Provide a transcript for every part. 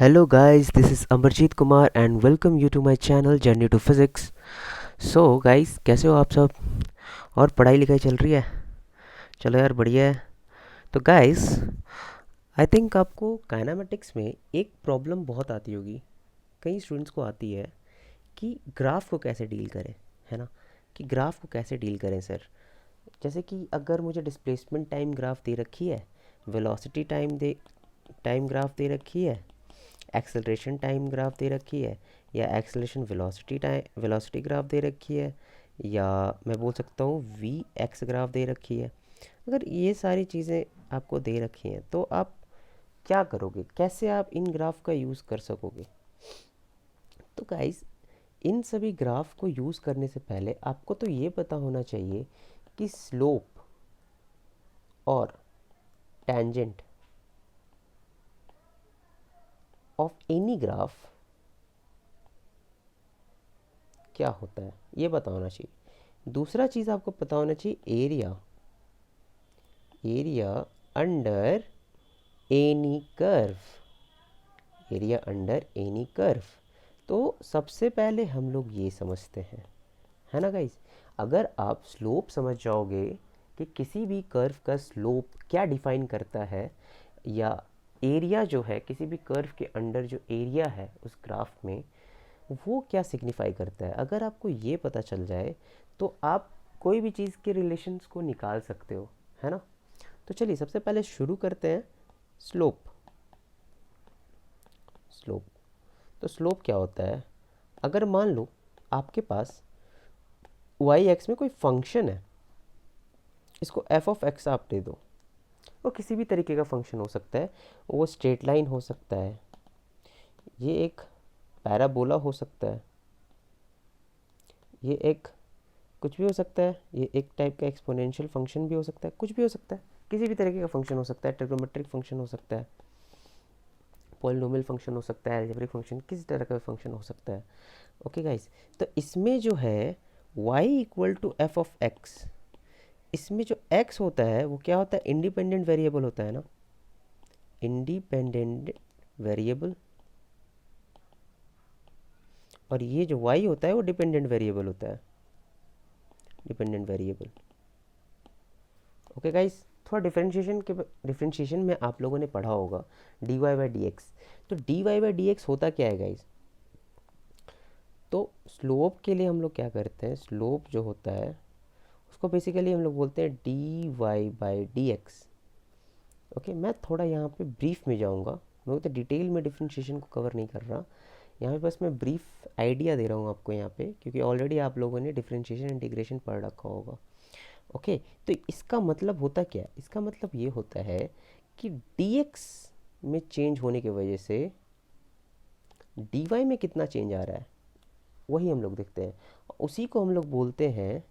Hello guys, this is Amarjeet Kumar and welcome you to my channel Journey to Physics. So guys, कैसे हो आप सब? और पढ़ाई लिखाई चल रही है? चलो यार बढ़िया है। तो गाइस, आई थिंक आपको काइनेमेटिक्स में एक प्रॉब्लम बहुत आती होगी, कई स्टूडेंट्स को आती है कि ग्राफ को कैसे डील करें, है ना? कि ग्राफ को कैसे डील करें सर। जैसे कि अगर मुझे डिस्प्लेसमेंट टाइम ग्राफ दे रखी है, वेलोसिटी टाइम ग्राफ दे रखी है, एक्सेलरेशन टाइम ग्राफ दे रखी है, या एक्सेलरेशन वेलोसिटी ग्राफ दे रखी है, या मैं बोल सकता हूँ वी एक्स ग्राफ दे रखी है। अगर ये सारी चीज़ें आपको दे रखी हैं तो आप क्या करोगे, कैसे आप इन ग्राफ का यूज़ कर सकोगे? तो गाइस, इन सभी ग्राफ को यूज़ करने से पहले आपको तो ये पता होना चाहिए कि स्लोप और टेंजेंट ऑफ एनी ग्राफ क्या होता है, ये पता होना चाहिए। दूसरा चीज़ आपको पता होना चाहिए area under any curve, area under any curve. तो सबसे पहले हम लोग ये समझते हैं, है ना गाइस? अगर आप स्लोप समझ जाओगे कि किसी भी कर्व का स्लोप क्या डिफाइन करता है, या एरिया जो है किसी भी कर्व के अंडर जो एरिया है उस ग्राफ में, वो क्या सिग्निफाई करता है, अगर आपको ये पता चल जाए तो आप कोई भी चीज़ के रिलेशंस को निकाल सकते हो, है ना? तो चलिए सबसे पहले शुरू करते हैं स्लोप। स्लोप तो स्लोप क्या होता है? अगर मान लो आपके पास वाई एक्स में कोई फंक्शन है, इसको एफ ऑफ एक्स आप दे दो। वो किसी भी तरीके का फंक्शन हो सकता है, वो स्ट्रेट लाइन हो सकता है, ये एक पैराबोला हो सकता है, ये एक कुछ भी हो सकता है, ये एक टाइप का एक्सपोनेंशियल फंक्शन भी हो सकता है, कुछ भी हो सकता है, किसी भी तरीके का फंक्शन हो सकता है, ट्रिग्नोमेट्रिक फंक्शन हो सकता है, पॉलिनोमियल फंक्शन हो सकता है, अलजेब्रिक फंक्शन, किसी तरह का फंक्शन हो सकता है। ओके गाइस, तो इसमें जो है y equal to f of x, इसमें जो x होता है वो क्या होता है? इंडिपेंडेंट वेरिएबल होता है ना, इंडिपेंडेंट वेरिएबल। और ये जो y होता है वो डिपेंडेंट वेरिएबल होता है, डिपेंडेंट वेरिएबल। ओके गाइस, थोड़ा डिफरेंशिएशन में आप लोगों ने पढ़ा होगा D Y by D X. तो D Y by D X होता क्या है गाइस? तो स्लोप के लिए हम लोग क्या करते हैं, स्लोप जो होता है उसको बेसिकली हम लोग बोलते हैं d Y by D x. Okay, मैं थोड़ा यहाँ पे ब्रीफ में जाऊँगा, मैं तो डिटेल में डिफरेंशिएशन को कवर नहीं कर रहा, यहाँ पे बस मैं ब्रीफ आइडिया दे रहा हूँ आपको यहाँ पे, क्योंकि ऑलरेडी आप लोगों ने डिफरेंशिएशन इंटीग्रेशन पढ़ रखा होगा। ओके, तो इसका मतलब होता क्या है? इसका मतलब ये होता है कि dx में चेंज होने की वजह से dy में कितना चेंज आ रहा है, वही हम लोग देखते हैं। उसी को हम लोग बोलते हैं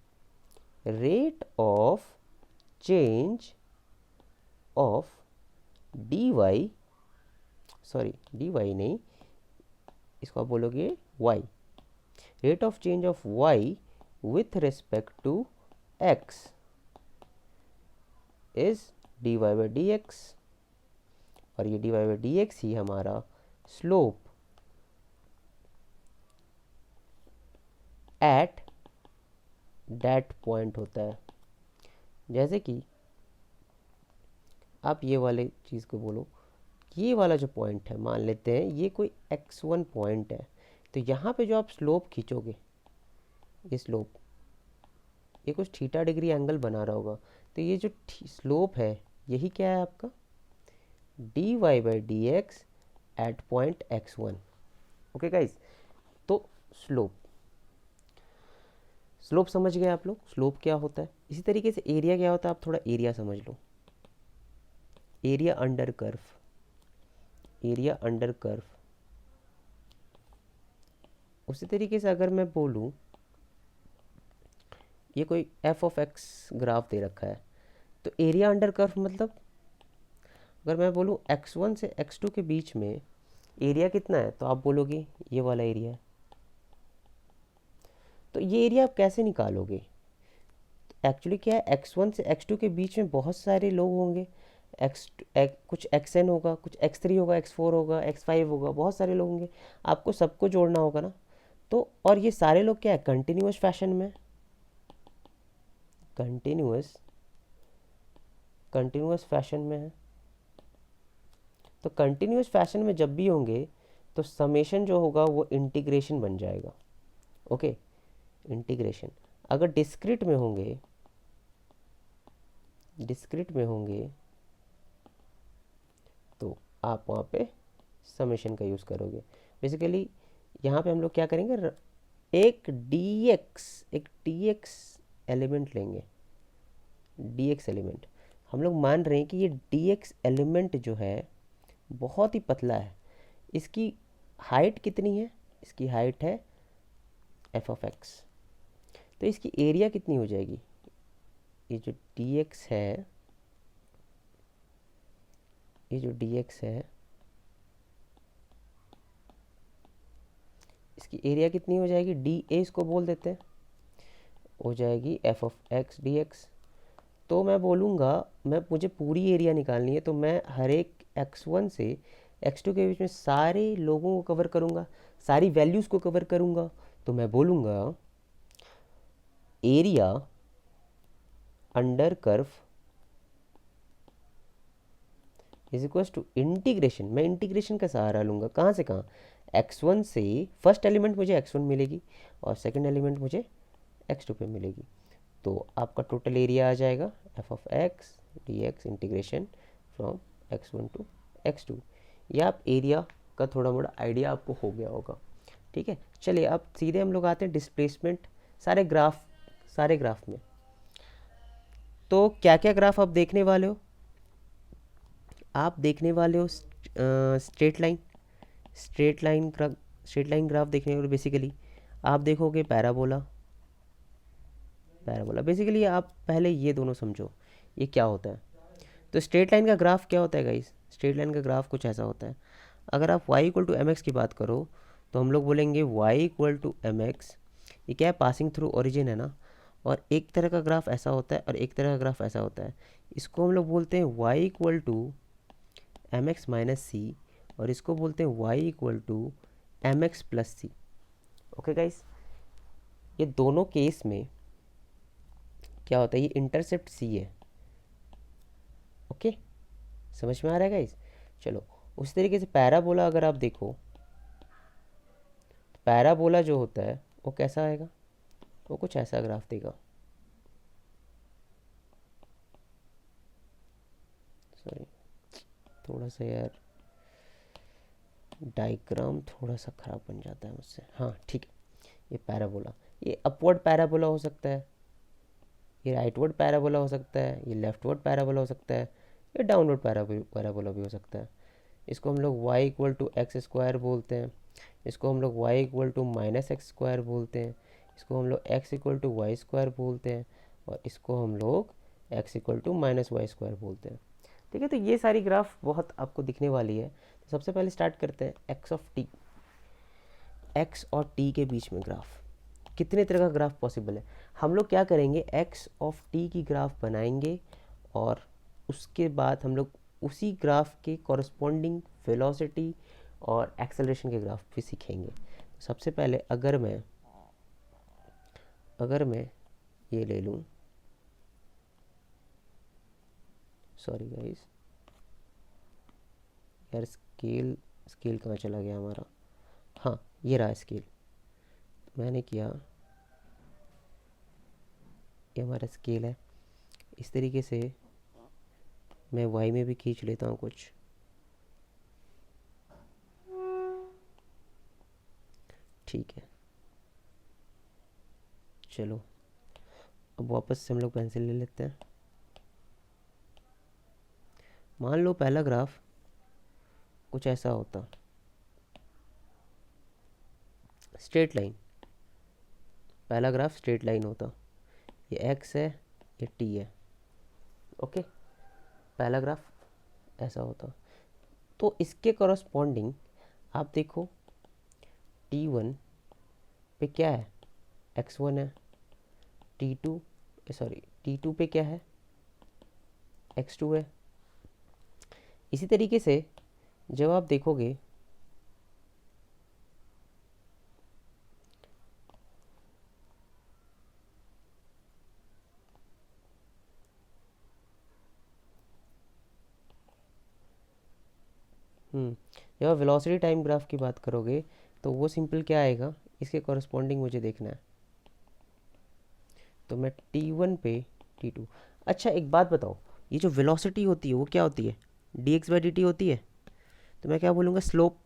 rate of change of dy, sorry dy नहीं, इसको आप बोलोगे y, rate of change of y with respect to x is dy by D x. और ये dy बाई डी एक्स ही हमारा स्लोप एट दैट पॉइंट होता है। जैसे कि आप ये वाले चीज़ को बोलो, ये वाला जो पॉइंट है, मान लेते हैं ये कोई x1 पॉइंट है, तो यहाँ पे जो आप स्लोप खींचोगे, ये स्लोप, ये कुछ थीटा डिग्री एंगल बना रहा होगा, तो ये जो स्लोप है यही क्या है आपका? D Y by D x at point x1। Okay guys, तो स्लोप स्लोप समझ गए आप लोग, स्लोप क्या होता है। इसी तरीके से एरिया क्या होता है, आप थोड़ा एरिया समझ लो, area under curve, area under curve. उसी तरीके से अगर मैं बोलूँ, ये कोई एफ ऑफ एक्स ग्राफ दे रखा है, तो एरिया अंडर कर्व मतलब अगर मैं बोलूँ x1 से x2 के बीच में एरिया कितना है, तो आप बोलोगे ये वाला एरिया है। तो ये एरिया आप कैसे निकालोगे? एक्चुअली क्या है, x1 से x2 के बीच में बहुत सारे लोग होंगे, कुछ xn होगा, कुछ x3 होगा, x4 होगा, x5 होगा, बहुत सारे लोग होंगे, आपको सबको जोड़ना होगा ना। तो और ये सारे लोग क्या है, कंटिन्यूअस फैशन में, कंटिन्यूअस कंटिन्यूअस फैशन में है। तो कंटिन्यूअस फैशन में जब भी होंगे तो समेशन जो होगा वो इंटीग्रेशन बन जाएगा। Okay, integration. अगर डिस्क्रिट में होंगे तो आप वहाँ पे समेशन का यूज़ करोगे। बेसिकली यहाँ पे हम लोग क्या करेंगे, एक dx एलिमेंट लेंगे। dx एलिमेंट, हम लोग मान रहे हैं कि ये dx एलिमेंट जो है बहुत ही पतला है। इसकी हाइट कितनी है, इसकी हाइट है एफ ऑफ एक्स। तो इसकी एरिया कितनी हो जाएगी, ये जो dx है, ये जो dx है इसकी एरिया कितनी हो जाएगी, डी ए इसको बोल देते हैं, हो जाएगी F of x d X. तो मैं बोलूँगा, मुझे पूरी एरिया निकालनी है, तो मैं हर एक x1 से x2 के बीच में सारे लोगों को कवर करूँगा, सारी वैल्यूज़ को कवर करूँगा। तो मैं बोलूँगा area under curve is equal to integration. मैं इंटीग्रेशन का सहारा लूँगा, कहाँ से कहाँ, x1 से फर्स्ट एलिमेंट मुझे x1 मिलेगी और सेकंड एलिमेंट मुझे x2 पे मिलेगी। तो आपका टोटल एरिया आ जाएगा f of x d x integration from x1 to x2। या आप एरिया का थोड़ा मोड़ा आइडिया आपको हो गया होगा। ठीक है, चलिए अब सीधे हम लोग आते हैं डिस्प्लेसमेंट सारे ग्राफ में। तो क्या क्या ग्राफ आप देखने वाले हो, आप देखने वाले हो स्ट्रेट लाइन ग्राफ देखने वाले। बेसिकली आप देखोगे पैराबोला। बेसिकली आप पहले ये दोनों समझो ये क्या होता है। तो स्ट्रेट लाइन का ग्राफ क्या होता है गाइस, स्ट्रेट लाइन का ग्राफ कुछ ऐसा होता है। अगर आप y equal to M x की बात करो तो हम लोग बोलेंगे y equal to M x. ये क्या है, पासिंग थ्रू ओरिजिन है ना। और एक तरह का ग्राफ ऐसा होता है और एक तरह का ग्राफ ऐसा होता है। इसको हम लोग बोलते हैं y equal to M X minus C, और इसको बोलते हैं y equal to M X plus C. Okay guys, ये दोनों केस में क्या होता है, ये इंटरसेप्ट सी है। ओके, समझ में आ रहा है गाइस। चलो उस तरीके से पैराबोला अगर आप देखो, तो पैराबोला जो होता है वो कैसा आएगा, वो कुछ ऐसा ग्राफ देगा। सॉरी, थोड़ा सा यार डायग्राम थोड़ा सा ख़राब बन जाता है मुझसे। हाँ ठीक है, ये पैराबोला, ये अपवर्ड पैराबोला हो सकता है, ये राइटवर्ड पैराबोला हो सकता है, ये लेफ्टवर्ड पैराबोला हो सकता है, ये डाउनवर्ड पैराबोला भी हो सकता है। इसको हम लोग y equal to x square बोलते हैं, इसको हम लोग y equal to minus x square बोलते हैं, इसको हम लोग x equal to y square बोलते हैं, और इसको हम लोग x equal to minus y square बोलते हैं। ठीक है, तो ये सारी ग्राफ बहुत आपको दिखने वाली है। तो सबसे पहले स्टार्ट करते हैं एक्स ऑफ टी, एक्स और टी के बीच में ग्राफ। कितने तरह का ग्राफ पॉसिबल है, हम लोग क्या करेंगे, एक्स ऑफ टी की ग्राफ बनाएंगे और उसके बाद हम लोग उसी ग्राफ के कॉरस्पॉन्डिंग वेलोसिटी और एक्सेलरेशन के ग्राफ भी सीखेंगे। सबसे पहले अगर मैं ये ले लूँ, सॉरी गाइस यार, स्केल कहाँ चला गया हमारा, हाँ ये रहा स्केल। मैंने किया, ये हमारा स्केल है। इस तरीके से मैं वाई में भी खींच लेता हूँ कुछ। ठीक है, चलो अब वापस से हम लोग पेंसिल ले लेते हैं। मान लो पहला ग्राफ कुछ ऐसा होता, स्ट्रेट लाइन, पहला ग्राफ स्ट्रेट लाइन होता, ये एक्स है ये टी है। ओके, पहला ग्राफ ऐसा होता। तो इसके कॉरस्पॉन्डिंग आप देखो T1 पे क्या है, x1 है, T2 पे क्या है, x2 है, इसी तरीके से जब आप देखोगे जब आप वेलोसिटी टाइम ग्राफ की बात करोगे तो वो सिंपल क्या आएगा, इसके कॉरस्पॉन्डिंग मुझे देखना है। तो मैं t1 पे t2, अच्छा एक बात बताओ, ये जो वेलोसिटी होती है वो क्या होती है, dx/dt होती है। तो मैं क्या बोलूँगा, स्लोप,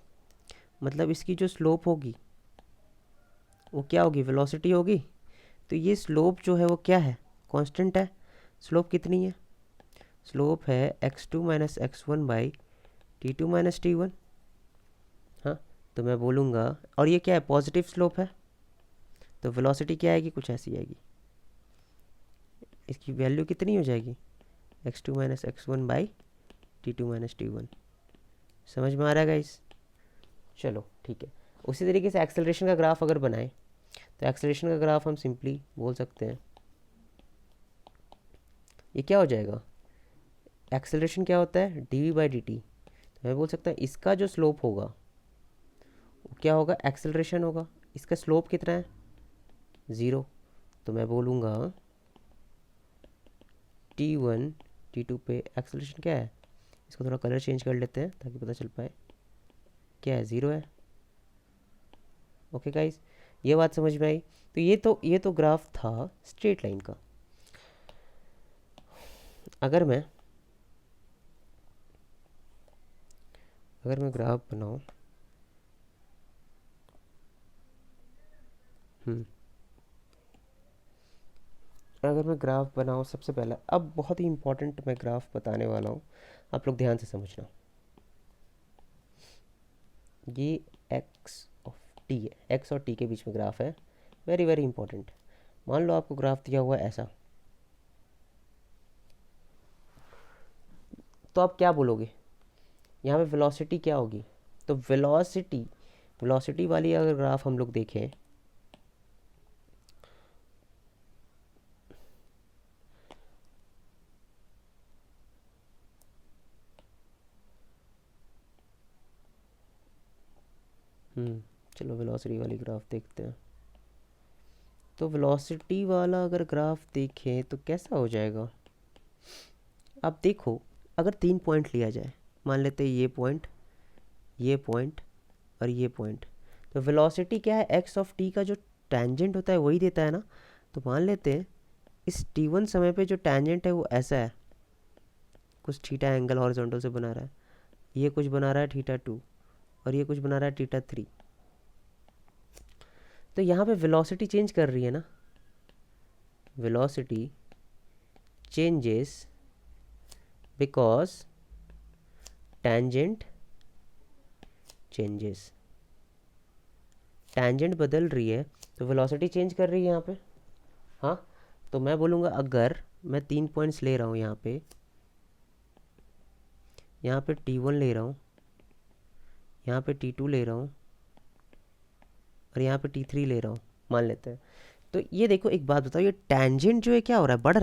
मतलब इसकी जो स्लोप होगी वो क्या होगी, वेलोसिटी होगी। तो ये स्लोप जो है वो क्या है, कांस्टेंट है। स्लोप कितनी है, स्लोप है x2 minus x1 by t2 minus t1। हाँ, तो मैं बोलूँगा, और ये क्या है, पॉजिटिव स्लोप है, तो वेलोसिटी क्या आएगी, कुछ ऐसी आएगी। इसकी वैल्यू कितनी हो जाएगी, x2 minus x1 by t2 minus t1। समझ में आ रहा है गाइस। चलो ठीक है। उसी तरीके से एक्सेलरेशन का ग्राफ अगर बनाएं तो एक्सेलरेशन का ग्राफ हम सिंपली बोल सकते हैं, ये क्या हो जाएगा, एक्सेलरेशन क्या होता है, dv/dt। तो मैं बोल सकता हूँ इसका जो स्लोप होगा वो क्या होगा, एक्सेलरेशन होगा। इसका स्लोप कितना है, 0। तो मैं बोलूँगा t1 t2 पे एक्सेलरेशन क्या है, इसको थोड़ा कलर चेंज कर लेते हैं ताकि पता चल पाए, क्या है, 0 है। ओके गाइस, ये बात समझ में आई। तो ये तो ग्राफ था स्ट्रेट लाइन का। अगर मैं ग्राफ बनाऊं, अगर मैं ग्राफ बनाऊं, सबसे पहला अब बहुत ही इंपॉर्टेंट मैं ग्राफ बताने वाला हूं, आप लोग ध्यान से समझना। ये एक्स ऑफ टी है, एक्स और टी के बीच में ग्राफ है, वेरी वेरी इंपॉर्टेंट। मान लो आपको ग्राफ दिया हुआ है ऐसा, तो आप क्या बोलोगे, यहाँ पे वेलोसिटी क्या होगी। तो वेलोसिटी वाली अगर ग्राफ हम लोग देखें, चलो वेलोसिटी वाली ग्राफ देखते हैं। तो वेलोसिटी वाला अगर ग्राफ देखें तो कैसा हो जाएगा, आप देखो, अगर 3 पॉइंट लिया जाए, मान लेते हैं ये पॉइंट और ये पॉइंट, तो वेलोसिटी क्या है, एक्स ऑफ टी का जो टेंजेंट होता है वही देता है ना। तो मान लेते हैं इस t1 समय पे जो टेंजेंट है वो ऐसा है, कुछ थीटा एंगल हॉरिजॉन्टल से बना रहा है, ये कुछ बना रहा है थीटा 2, और ये कुछ बना रहा है थीटा 3। तो यहाँ पे वेलोसिटी चेंज कर रही है ना, velocity changes because tangent changes, tangent बदल रही है तो वेलोसिटी चेंज कर रही है यहाँ पे। हाँ, तो मैं बोलूँगा अगर मैं 3 पॉइंट्स ले रहा हूँ यहाँ पे t1 ले रहा हूँ, यहाँ पे t2 ले रहा हूँ, और यहाँ पे t3 ले रहा हूँ, मान लेते हैं। तो ये देखो, एक बात बताओ, ये टेंजेंट जो है क्या हो रहा है, बढ़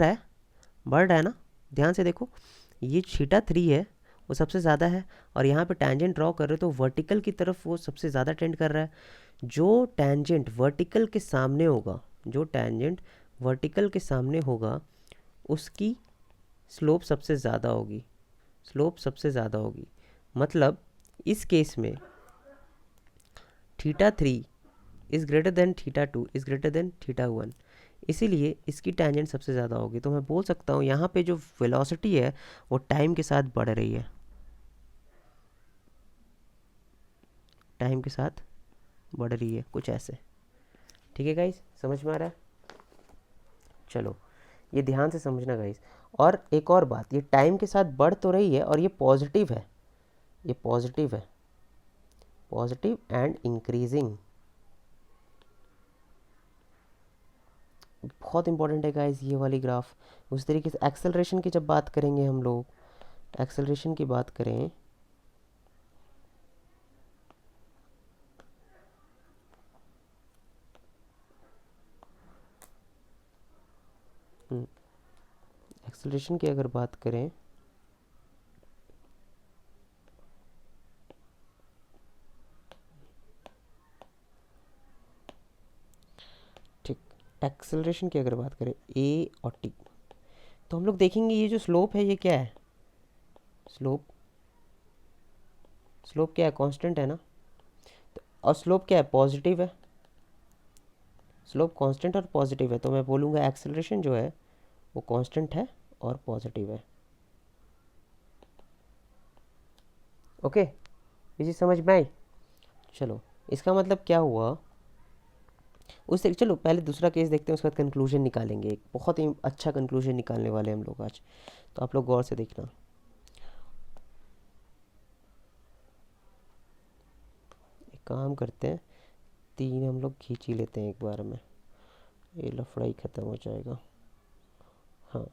रहा है ना। ध्यान से देखो, ये थीटा 3 है, वो सबसे ज़्यादा है, और यहाँ पे टेंजेंट ड्रॉ कर रहे हो तो वर्टिकल की तरफ वो सबसे ज़्यादा टेंड कर रहा है। जो टेंजेंट वर्टिकल के सामने होगा, उसकी स्लोप सबसे ज़्यादा होगी। मतलब इस केस में theta 3 is greater than theta 2 is greater than theta 1, इसीलिए इसकी टेंजेंट सबसे ज़्यादा होगी। तो मैं बोल सकता हूँ यहाँ पे जो वेलोसिटी है वो टाइम के साथ बढ़ रही है, कुछ ऐसे। ठीक है गाइस, समझ में आ रहा है। चलो, ये ध्यान से समझना गाइस। और एक और बात, ये टाइम के साथ बढ़ तो रही है और ये पॉजिटिव है, पॉजिटिव एंड इंक्रीजिंग। बहुत इंपॉर्टेंट है गाइस ये वाली ग्राफ। उस तरीके से एक्सेलरेशन की जब बात करेंगे हम लोग, एक्सेलरेशन की बात करें, एक्सेलरेशन की अगर बात करें एक्सेलरेशन की अगर बात करें ए और टी, तो हम लोग देखेंगे ये जो स्लोप है ये क्या है, स्लोप स्लोप क्या है, कांस्टेंट है ना। और स्लोप क्या है, पॉजिटिव है। स्लोप कांस्टेंट और पॉजिटिव है, तो मैं बोलूँगा एक्सेलरेशन जो है वो कांस्टेंट है और पॉजिटिव है। ओके, ये चीज़ समझ में आई। चलो, इसका मतलब क्या हुआ, उससे चलो पहले दूसरा केस देखते हैं, उसके बाद कंक्लूजन निकालेंगे। एक बहुत ही अच्छा कंक्लूजन निकालने वाले हैं हम लोग आज, तो आप लोग गौर से देखना। एक काम करते हैं, 3 हम लोग खींच ही लेते हैं एक बार में, ये लफड़ा ही ख़त्म हो जाएगा। हाँ,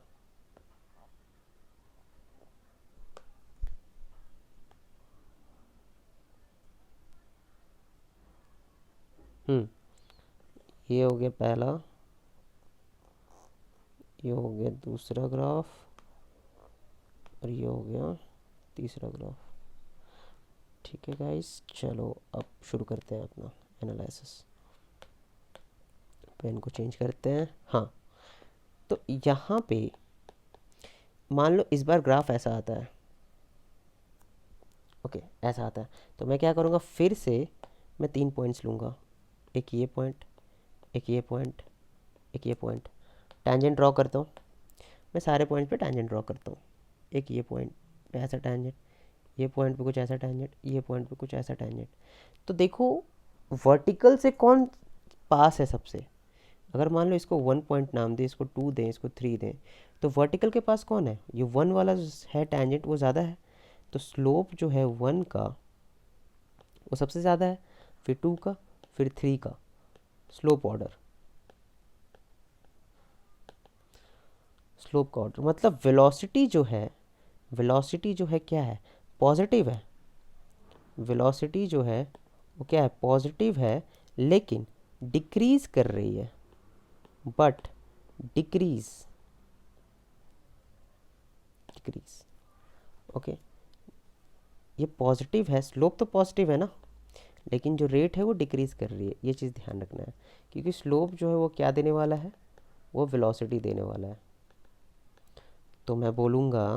ये हो गया पहला, ये हो गया दूसरा ग्राफ, और ये हो गया तीसरा ग्राफ। ठीक है गाइस, चलो अब शुरू करते हैं अपना एनालिसिस। पेन को चेंज करते हैं। हाँ, तो यहाँ पे मान लो इस बार ग्राफ ऐसा आता है। ओके, ऐसा आता है, तो मैं क्या करूँगा, फिर से मैं 3 पॉइंट्स लूँगा, एक ये पॉइंट, एक ये पॉइंट, एक ये पॉइंट, टैंजेंट ड्रॉ करता हूँ। मैं सारे पॉइंट पे टैंजेंट ड्रॉ करता हूँ। एक ये पॉइंट ऐसा टैंजेंट, ये पॉइंट पे कुछ ऐसा टैंजेंट, ये पॉइंट पे कुछ ऐसा टैंजेंट। तो देखो वर्टिकल से कौन पास है सबसे। अगर मान लो इसको 1 पॉइंट नाम दें, इसको 2 दें, इसको 3 दें, तो वर्टिकल के पास कौन है, ये 1 वाला जो है टैंजेंट वो ज़्यादा है। तो स्लोप जो है 1 का वो सबसे ज़्यादा है, फिर 2 का, फिर 3 का स्लोप ऑर्डर, स्लोप का ऑर्डर मतलब वेलोसिटी जो है, वेलोसिटी जो है क्या है, पॉजिटिव है। वेलोसिटी जो है वो क्या है, पॉजिटिव है, लेकिन डिक्रीज कर रही है, बट डिक्रीज, डिक्रीज। ओके, ये पॉजिटिव है, स्लोप तो पॉजिटिव है ना, लेकिन जो रेट है वो डिक्रीज कर रही है। ये चीज़ ध्यान रखना है, क्योंकि स्लोप जो है वो क्या देने वाला है, वो वेलोसिटी देने वाला है। तो मैं बोलूँगा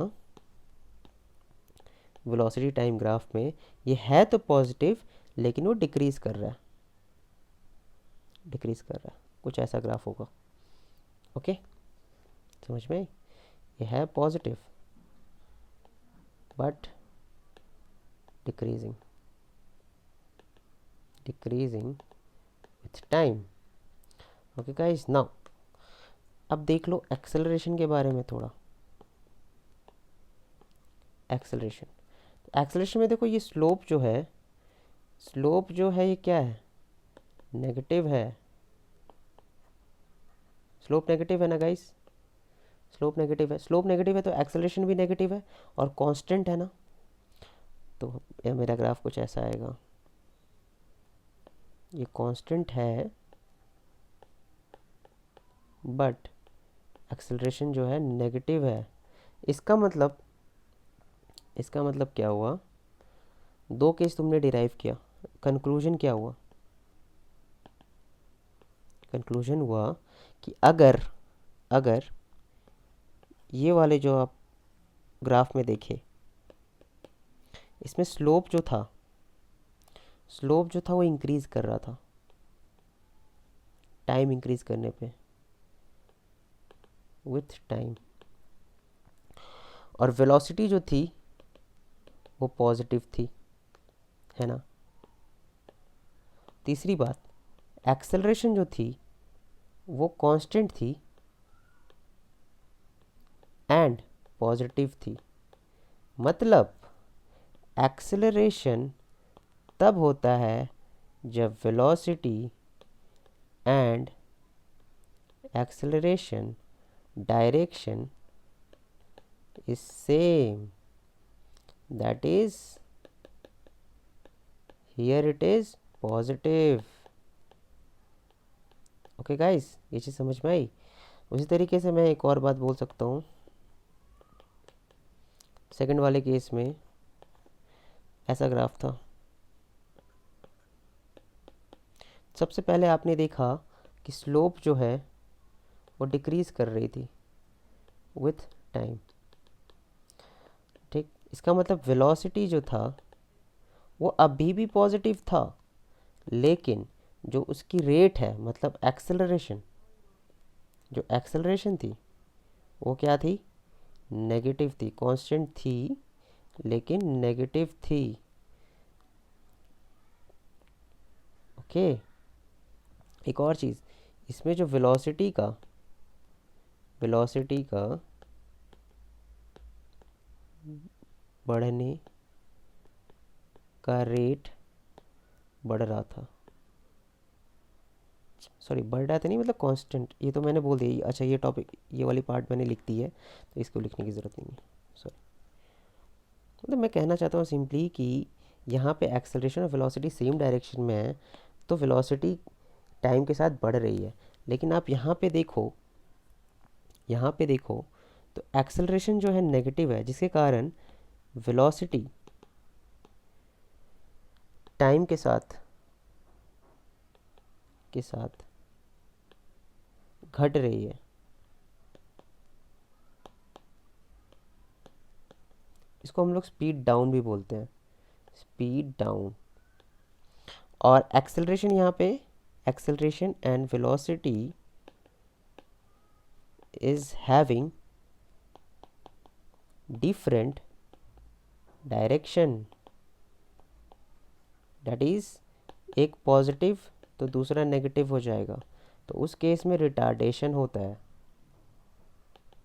वेलोसिटी टाइम ग्राफ में ये है तो पॉजिटिव, लेकिन वो डिक्रीज कर रहा है, डिक्रीज कर रहा है, कुछ ऐसा ग्राफ होगा। ओके, समझ में आई? ये है positive but decreasing, decreasing with time. Okay guys, now अब देख लो एक्सेलरेशन के बारे में थोड़ा। एक्सेलरेशन, एक्सेलरेशन में देखो ये स्लोप जो है, स्लोप जो है ये क्या है, नेगेटिव है। स्लोप नेगेटिव है ना गाइस, स्लोप नेगेटिव है, स्लोप नेगेटिव है तो एक्सेलरेशन भी नेगेटिव है और कांस्टेंट है ना। तो ये मेरा ग्राफ कुछ ऐसा आएगा, ये कांस्टेंट है बट एक्सेलरेशन जो है नेगेटिव है। इसका मतलब, इसका मतलब क्या हुआ, 2 केस तुमने डिराइव किया, कंक्लूजन क्या हुआ, कंक्लूजन हुआ कि अगर, अगर ये वाले जो आप ग्राफ में देखे, इसमें स्लोप जो था, स्लोप जो था वो इंक्रीज कर रहा था टाइम इंक्रीज करने पे, विथ टाइम, और वेलोसिटी जो थी वो पॉजिटिव थी, है ना। तीसरी बात, एक्सेलरेशन जो थी वो कांस्टेंट थी एंड पॉजिटिव थी। मतलब एक्सेलरेशन तब होता है जब velocity and acceleration direction is same, that is here it is positive. Okay guys, ये चीज़ समझ में आई। उसी तरीके से मैं एक और बात बोल सकता हूँ, सेकंड वाले केस में ऐसा ग्राफ था। सबसे पहले आपने देखा कि स्लोप जो है वो डिक्रीज कर रही थी विथ टाइम। ठीक, इसका मतलब वेलोसिटी जो था वो अभी भी पॉजिटिव था, लेकिन जो उसकी रेट है मतलब एक्सेलरेशन, जो एक्सेलरेशन थी वो क्या थी, नेगेटिव थी। कांस्टेंट थी लेकिन नेगेटिव थी। ओके, एक और चीज़, इसमें जो वेलोसिटी का बढ़ने का रेट बढ़ रहा था, सॉरी बढ़ रहा था नहीं, मतलब कांस्टेंट, ये तो मैंने बोल दिया। अच्छा, ये टॉपिक, ये वाली पार्ट मैंने लिख दी है तो इसको लिखने की ज़रूरत नहीं है, सॉरी। मतलब मैं कहना चाहता हूँ सिंपली कि यहाँ पे एक्सेलरेशन और वेलोसिटी सेम डायरेक्शन में है, तो वेलोसिटी टाइम के साथ बढ़ रही है। लेकिन आप यहाँ पे देखो तो एक्सेलरेशन जो है नेगेटिव है, जिसके कारण वेलोसिटी टाइम के साथ घट रही है। इसको हम लोग स्पीड डाउन भी बोलते हैं, स्पीड डाउन। और एक्सेलरेशन, यहाँ पे acceleration and velocity is having different direction, that is एक पॉजिटिव तो दूसरा नेगेटिव हो जाएगा, तो उस केस में रिटार्डेशन होता है।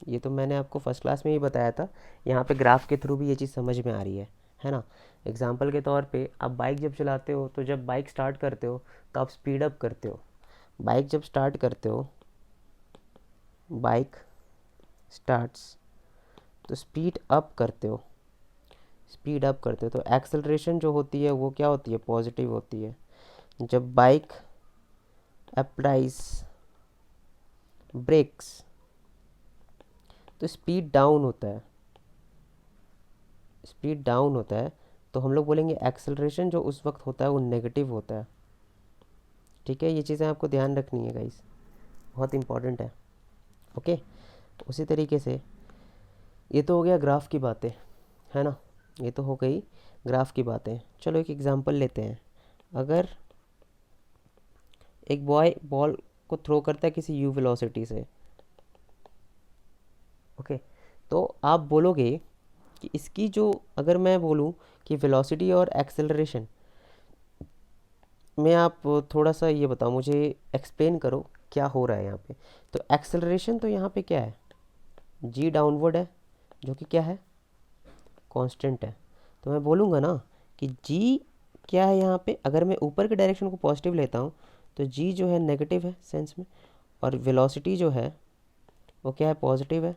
ये तो मैंने आपको फर्स्ट क्लास में ही बताया था, यहाँ पे ग्राफ के थ्रू भी ये चीज़ समझ में आ रही है ना। एग्जाम्पल के तौर पे आप बाइक जब चलाते हो, तो जब बाइक स्टार्ट करते हो तो आप स्पीड अप करते हो। बाइक जब स्टार्ट करते हो, बाइक स्टार्ट्स तो स्पीड अप करते हो तो एक्सेलरेशन जो होती है वो क्या होती है, पॉजिटिव होती है। जब बाइक अप्लाइज ब्रेक्स तो स्पीड डाउन होता है, तो हम लोग बोलेंगे एक्सेलरेशन जो उस वक्त होता है वो नेगेटिव होता है। ठीक है, ये चीज़ें आपको ध्यान रखनी है गाइस, बहुत इंपॉर्टेंट है। ओके, उसी तरीके से ये तो हो गया ग्राफ की बातें, है ना, ये तो हो गई ग्राफ की बातें। चलो एक एग्जांपल लेते हैं। अगर एक बॉय बॉल को थ्रो करता है किसी यू वेलोसिटी से, ओके, तो आप बोलोगे कि इसकी जो, अगर मैं बोलूँ कि वेलोसिटी और एक्सेलरेशन में, आप थोड़ा सा ये बताओ मुझे, एक्सप्लेन करो क्या हो रहा है यहाँ पे। तो एक्सेलरेशन तो यहाँ पे क्या है, जी डाउनवर्ड है, जो कि क्या है, कांस्टेंट है। तो मैं बोलूँगा ना कि जी क्या है यहाँ पे, अगर मैं ऊपर के डायरेक्शन को पॉजिटिव लेता हूँ तो जी जो है नेगेटिव है सेंस में, और वेलोसिटी जो है वो क्या है, पॉजिटिव है।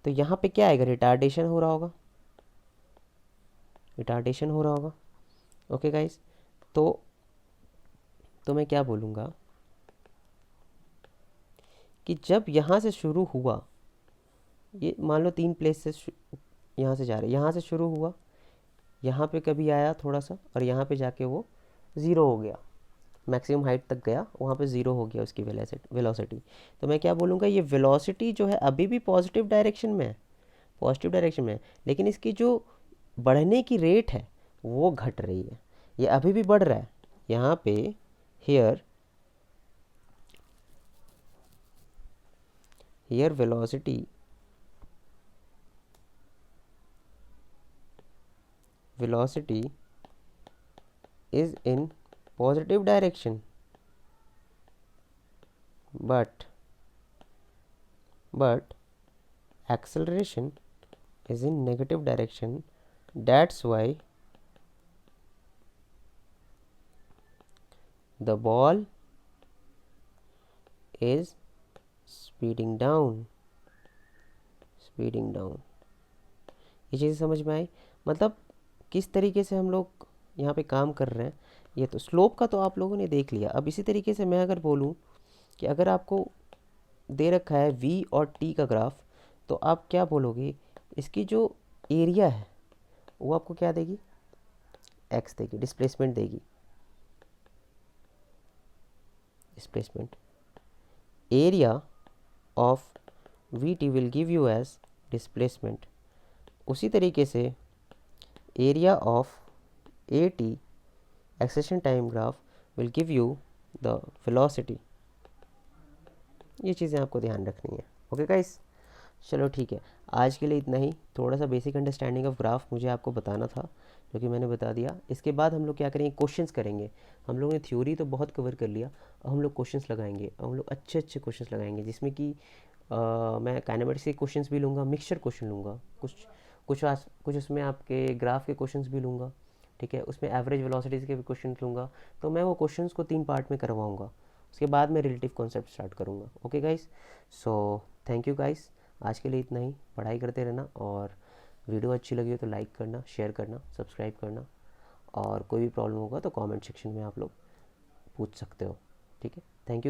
तो यहाँ पे क्या आएगा, रिटार्डेशन हो रहा होगा। ओके गाइस, तो मैं क्या बोलूँगा कि जब यहाँ से शुरू हुआ, ये मान लो 3 प्लेस से यहाँ से जा रहे, यहाँ से शुरू हुआ, यहाँ पे कभी आया थोड़ा सा, और यहाँ पे जाके वो ज़ीरो हो गया, मैक्सिमम हाइट तक गया, वहाँ पे ज़ीरो हो गया उसकी वेलोसिटी। तो मैं क्या बोलूँगा, ये वेलोसिटी जो है अभी भी पॉजिटिव डायरेक्शन में है, लेकिन इसकी जो बढ़ने की रेट है वो घट रही है। ये अभी भी बढ़ रहा है, यहाँ पे here velocity is in positive direction, but acceleration is in negative direction. That's why the ball is speeding down. ये चीज़ समझ में आई, मतलब किस तरीके से हम लोग यहाँ पे काम कर रहे हैं। ये तो स्लोप का तो आप लोगों ने देख लिया। अब इसी तरीके से मैं अगर बोलूँ कि अगर आपको दे रखा है v और t का ग्राफ, तो आप क्या बोलोगे, इसकी जो एरिया है वो आपको क्या देगी, x देगी, डिस्प्लेसमेंट देगी। Area of v t will give you as displacement. उसी तरीके से area of a t acceleration time graph will give you the velocity. ये चीज़ें आपको ध्यान रखनी है। ओके गाइस, चलो ठीक है, आज के लिए इतना ही। थोड़ा सा बेसिक अंडरस्टैंडिंग ऑफ ग्राफ मुझे आपको बताना था, जो कि मैंने बता दिया। इसके बाद हम लोग क्या करेंगे, क्वेश्चंस करेंगे। हम लोगों ने थ्योरी तो बहुत कवर कर लिया, अब हम लोग क्वेश्चंस लगाएंगे। हम लोग अच्छे अच्छे क्वेश्चंस लगाएंगे, जिसमें कि मैं काइनेमेटिक्स के क्वेश्चंस भी लूँगा, मिक्सचर क्वेश्चन लूँगा, कुछ उसमें आपके ग्राफ के क्वेश्चंस भी लूँगा, ठीक है। उसमें एवरेज वेलोसिटीज़ के भी क्वेश्चन लूँगा। तो मैं वो क्वेश्चंस को 3 पार्ट में करवाऊँगा। उसके बाद मैं रिलेटिव कॉन्सेप्ट स्टार्ट करूँगा। Okay guys, so thank you guys. आज के लिए इतना ही। पढ़ाई करते रहना, और वीडियो अच्छी लगी हो तो लाइक करना, शेयर करना, सब्सक्राइब करना, और कोई भी प्रॉब्लम होगा तो कमेंट सेक्शन में आप लोग पूछ सकते हो, ठीक है। Thank you.